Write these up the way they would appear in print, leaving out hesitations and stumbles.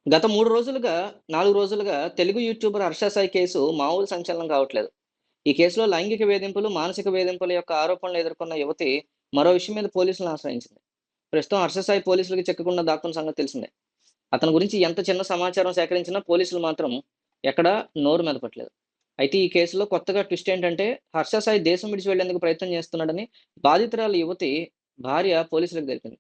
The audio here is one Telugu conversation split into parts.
గత 3 రోజులుగా, 4 రోజులుగా తెలుగు యూట్యూబర్ 'హర్ష సాయి' కేసు మామూలు సంచలనం కావట్లేదు. ఈ కేసులో లైంగిక వేధింపులు, మానసిక వేధింపుల యొక్క ఆరోపణలు ఎదుర్కొన్న యువతి మరో విషయం మీద పోలీసులను ఆశ్రయించింది. ప్రస్తుతం 'హర్ష సాయి' పోలీసులకి చిక్కకుండా దాక్కున్న సంగతి తెలిసిందే. అతని గురించి ఎంత చిన్న సమాచారం సేకరించినా పోలీసులు మాత్రం ఎక్కడా నోరు మెదపట్లేదు. అయితే ఈ కేసులో కొత్తగా ట్విస్ట్ ఏంటంటే 'హర్ష సాయి' దేశం విడిచి వెళ్లేందుకు ప్రయత్నం చేస్తున్నాడని బాధితురాలు యువతి భార్య పోలీసులకు తెలిపింది.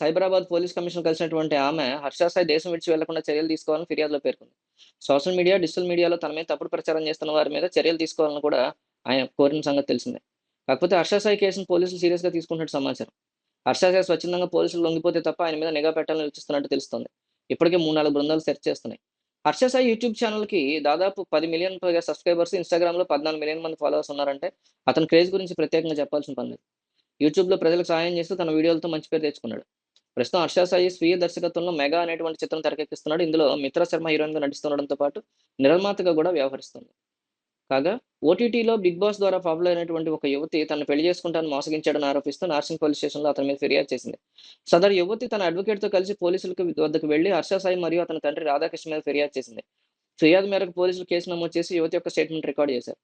సైబరాబాద్ పోలీస్ కమిషనర్ కలిసినటువంటి ఆమె హర్ష సాయి దేశం విడిచి వెళ్లకుండా చర్యలు తీసుకోవాలని ఫిర్యాదులో పేర్కొంది. సోషల్ మీడియా, డిజిటల్ మీడియాలో తన మీద తప్పుడు ప్రచారం చేస్తున్న వారి మీద చర్యలు తీసుకోవాలని కూడా ఆయన కోరిన సంగతి తెలిసిందే. కాకపోతే హర్ష సాయి కేసును పోలీసులు సీరియస్‌గా తీసుకుంటున్నట్టు సమాచారం. హర్ష సాయి స్వచ్ఛందంగా పోలీసులు లొంగిపోతే తప్ప ఆయన మీద నిఘా పెట్టాలని యోచిస్తున్నట్టు తెలుస్తోంది. ఇప్పటికే 3, 4 బృందాలు సెర్చ్ చేస్తున్నాయి. హర్ష సాయి యూట్యూబ్ ఛానెల్‌కి దాదాపు 10,000,000 పైగా సబ్‌స్క్రైబర్స్, ఇన్‌స్టాగ్రామ్‌లో 14,000,000 మంది ఫాలోవర్స్ ఉన్నారంటే అతని క్రేజ్ గురించి ప్రత్యేకంగా చెప్పాల్సిన పని లేదు. యూట్యూబ్‌లో ప్రజలకు సహాయం చేస్తూ తన వీడియోలతో మంచి పేరు తెచ్చుకున్నాడు. ప్రస్తుతం 'హర్ష సాయి' స్వీయ దర్శకత్వంలో 'మెగా' అనేటువంటి చిత్రం తెరకెక్కిస్తున్నాడు. ఇందులో మిత్రా శర్మ హీరోయిన్‌గా నటిస్తుండడంతో పాటు నిర్మాతగా కూడా వ్యవహరిస్తుంది. కాగా ఓటీటీలో 'బిగ్ బాస్' ద్వారా పాపులర్ అయినటువంటి ఒక యువతి తనను పెళ్లి చేసుకుంటానని మోసగించాడని ఆరోపిస్తూ నార్సింగ్ పోలీస్ స్టేషన్‌లో అతని మీద ఫిర్యాదు చేసింది. సదరు యువతి తన అడ్వొకేట్‌తో కలిసి పోలీసులకు వద్దకు వెళ్లి 'హర్ష సాయి' మరియు అతని తండ్రి రాధాకృష్ణ మీద ఫిర్యాదు చేసింది. ఫిర్యాదు మేరకు పోలీసులు కేసు నమోదు చేసి యువతి యొక్క స్టేట్‌మెంట్ రికార్డ్ చేశారు.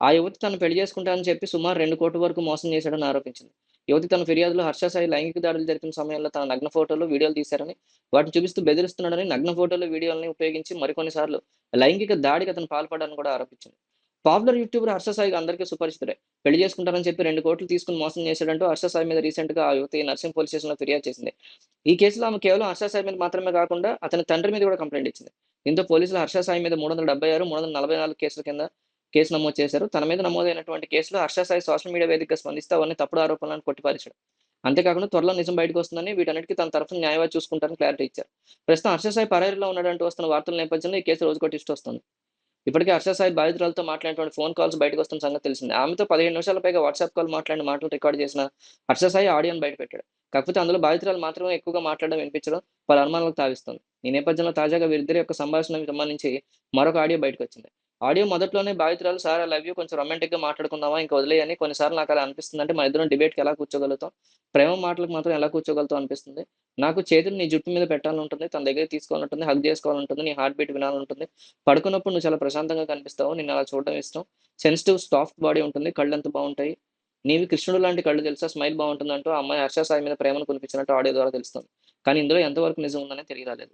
ఆ యువతి తనను పెళ్లి చేసుకుంటానని చెప్పి సుమారు 2,00,00,000 వరకు మోసం చేశాడని ఆరోపించింది. యువతి తన ఫిర్యాదులో 'హర్ష సాయి' లైంగిక దాడులు జరిపిన సమయంలో తన నగ్న ఫోటోలు, వీడియోలు తీశారని, వాటిని చూపిస్తూ బెదిరిస్తున్నాడని, నగ్న ఫోటోలు, వీడియోలని ఉపయోగించి మరికొన్ని సార్లు లైంగిక దాడికి అతను పాల్పడ్డాడని కూడా ఆరోపించింది. పాపులర్ యూట్యూబర్ 'హర్ష సాయి' అందరికీ సుపరిచితుడే. పెళ్లి చేసుకుంటానని చెప్పి 2,00,00,000 తీసుకొని మోసం చేశాడంటూ 'హర్ష సాయి' మీద రీసెంట్‌గా ఆ యువతి నర్సింగ్ పోలీస్ స్టేషన్‌లో ఫిర్యాదు చేసింది. ఈ కేసులో ఆమె కేవలం 'హర్ష సాయి' మీద మాత్రమే కాకుండా అతని తండ్రి మీద కూడా కంప్లెయింట్ ఇచ్చింది. దీంతో పోలీసులు 'హర్ష సాయి' మీద 376, 344 కేసుల కింద కేసు నమోదు చేశారు. తన మీద నమోదైనటువంటి కేసులో 'హర్ష సాయి' సోషల్ మీడియా వేదికగా స్పందిస్తూ అవన్నీ తప్పుడు ఆరోపణలను కొట్టిపారేశాడు. అంతేకాకుండా త్వరలో నిజం బయటకొస్తుందని, వీటన్నిటికి తన తరఫున న్యాయవాది చూసుకుంటారని క్లారిటీ ఇచ్చారు. ప్రస్తుతం 'హర్ష సాయి' పరారీలో ఉన్నాడంటూ వస్తున్న వార్తల నేపథ్యంలో ఈ కేసు రోజుకో ట్విస్ట్ వస్తుంది. ఇప్పటికే 'హర్ష సాయి' బాధితురాలతో మాట్లాడినటువంటి ఫోన్ కాల్స్ బయటకొస్తున్న సంగతి తెలిసిందే. ఆమెతో 15 నిమిషాల పైగా వాట్సాప్ కాల్ మాట్లాడిన మాటలు రికార్డ్ చేసిన 'హర్ష సాయి' ఆడియోను బయటపెట్టాడు. కాకపోతే అందులో బాధితురాలు మాత్రమే ఎక్కువగా మాట్లాడడం వినిపించడం పలు అనుమానాలకు తావిస్తోంది. ఈ నేపథ్యంలో తాజాగా వీరిద్దరి యొక్క సంభాషణకు సంబంధించి మరొక ఆడియో బయటకొచ్చింది. ఆడియో మొదట్లోనే బాధితురాలు "సార్ ఐ లవ్ యూ కొంచెం రొమాంటిక్‌గా మాట్లాడుకుందామా? ఇంక వదిలేయని కొన్నిసార్లు నాకలా అనిపిస్తుందంటే మన ఇద్దరం డిబేట్‌కి ఎలా కూర్చోగలుగుతాం? ప్రేమ మాటలకు మాత్రం ఎలా కూర్చోగలుగుతాం అనిపిస్తుంది. నాకు చేతులు నీ జుట్టు మీద పెట్టాలనుంటుంది. తన దగ్గరికి తీసుకోవాలంటుంది. హగ్ చేసుకోవాలంటుంది. నీ హార్ట్ బీట్ వినాలనుంటుంది. పడుకున్నప్పుడు నువ్వు చాలా ప్రశాంతంగా కనిపిస్తావు. నిన్నలా చూడడం ఇష్టం. సెన్సిటివ్ సాఫ్ట్ బాడీ ఉంటుంది. కళ్ళెంత బావుంటాయి. నీవి కృష్ణుడు లాంటి కళ్ళు తెలుసా? స్మైల్ బావుంటుందంటూ ఆ అమ్మాయి 'హర్ష సాయి' మీద ప్రేమను కురిపించినట్టు ఆడియో ద్వారా తెలుస్తుంది. కానీ ఇందులో ఎంతవరకు నిజం ఉందనేది తెలియరాలేదు.